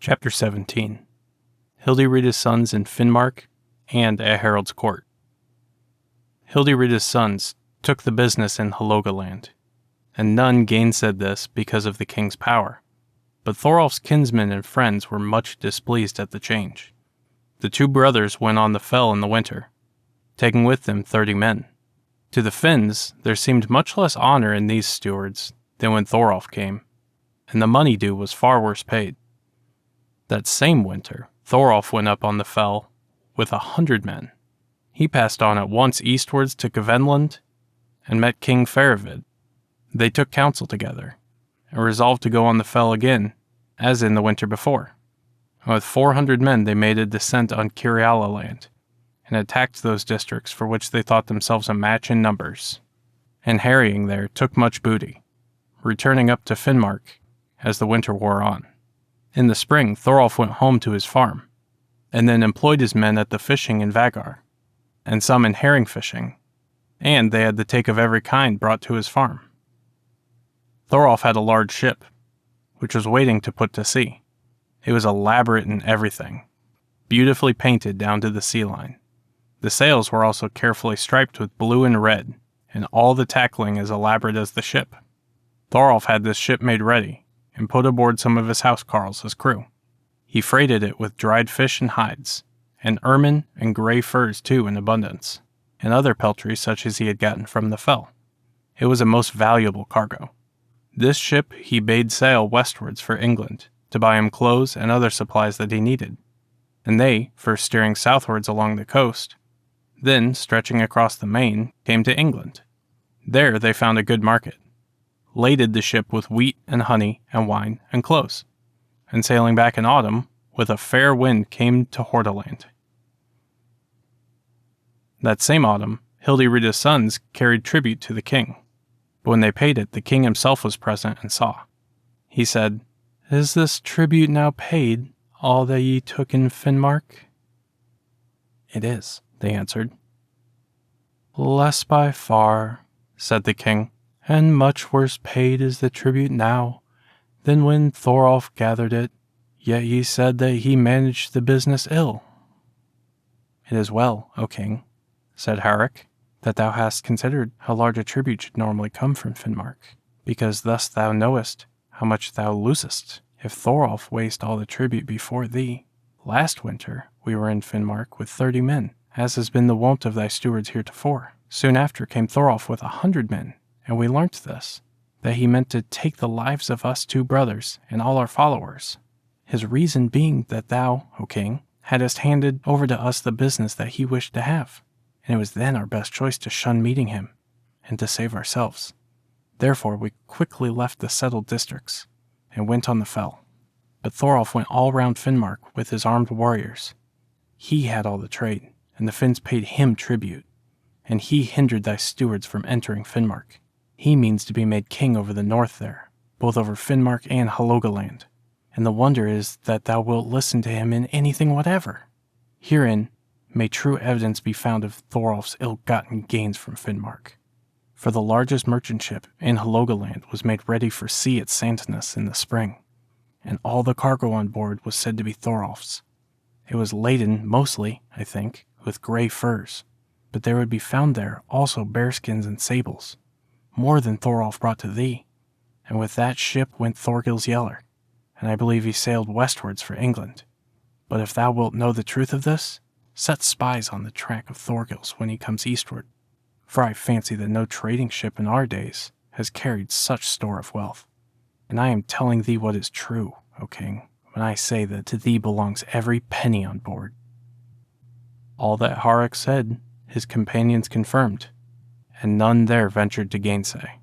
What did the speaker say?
Chapter 17. Hildirida's sons in Finmark and at Harold's court. Hildirida's sons took the business in Halogaland, and none gainsaid this because of the king's power. But Thorolf's kinsmen and friends were much displeased at the change. The two brothers went on the fell in the winter, taking with them 30 men. To the Finns there seemed much less honor in these stewards than when Thorolf came, and the money due was far worse paid. That same winter, Thorolf went up on the fell with 100 men. He passed on at once eastwards to Kvenland and met King Faravid. They took counsel together and resolved to go on the fell again, as in the winter before. And with 400 men they made a descent on Kiriala land and attacked those districts for which they thought themselves a match in numbers, and harrying there took much booty, returning up to Finmark as the winter wore on. In the spring, Thorolf went home to his farm, and then employed his men at the fishing in Vagar, and some in herring fishing, and they had the take of every kind brought to his farm. Thorolf had a large ship, which was waiting to put to sea. It was elaborate in everything, beautifully painted down to the sea line. The sails were also carefully striped with blue and red, and all the tackling as elaborate as the ship. Thorolf had this ship made ready, and put aboard some of his housecarls as crew. He freighted it with dried fish and hides, and ermine and gray furs too in abundance, and other peltry such as he had gotten from the fell. It was a most valuable cargo. This ship he bade sail westwards for England, to buy him clothes and other supplies that he needed, and they, first steering southwards along the coast, then, stretching across the main, came to England. There they found a good market, laded the ship with wheat and honey and wine and clothes, and sailing back in autumn, with a fair wind came to Hordaland. That same autumn, Hildirida's sons carried tribute to the king, but when they paid it, the king himself was present and saw. He said, "Is this tribute now paid, all that ye took in Finmark?" "It is," they answered. "Less by far," said the king, "and much worse paid is the tribute now than when Thorolf gathered it, yet ye said that he managed the business ill." "It is well, O king," said Harold, "that thou hast considered how large a tribute should normally come from Finmark, because thus thou knowest how much thou losest if Thorolf waste all the tribute before thee. Last winter we were in Finmark with 30 men, as has been the wont of thy stewards heretofore. Soon after came Thorolf with 100 men, and we learnt this, that he meant to take the lives of us 2 brothers and all our followers. His reason being that thou, O king, hadst handed over to us the business that he wished to have, and it was then our best choice to shun meeting him, and to save ourselves. Therefore we quickly left the settled districts, and went on the fell. But Thorolf went all round Finmark with his armed warriors. He had all the trade, and the Finns paid him tribute, and he hindered thy stewards from entering Finmark. He means to be made king over the north there, both over Finmark and Halogaland, and the wonder is that thou wilt listen to him in anything whatever. Herein may true evidence be found of Thorolf's ill-gotten gains from Finmark. For the largest merchant ship in Halogaland was made ready for sea at Sandnes in the spring, and all the cargo on board was said to be Thorolf's. It was laden, mostly, I think, with gray furs, but there would be found there also bearskins and sables, more than Thorolf brought to thee. And with that ship went Thorgil's Yeller, and I believe he sailed westwards for England. But if thou wilt know the truth of this, set spies on the track of Thorgil's when he comes eastward, for I fancy that no trading ship in our days has carried such store of wealth. And I am telling thee what is true, O king, when I say that to thee belongs every penny on board." All that Harold said his companions confirmed, and none there ventured to gainsay.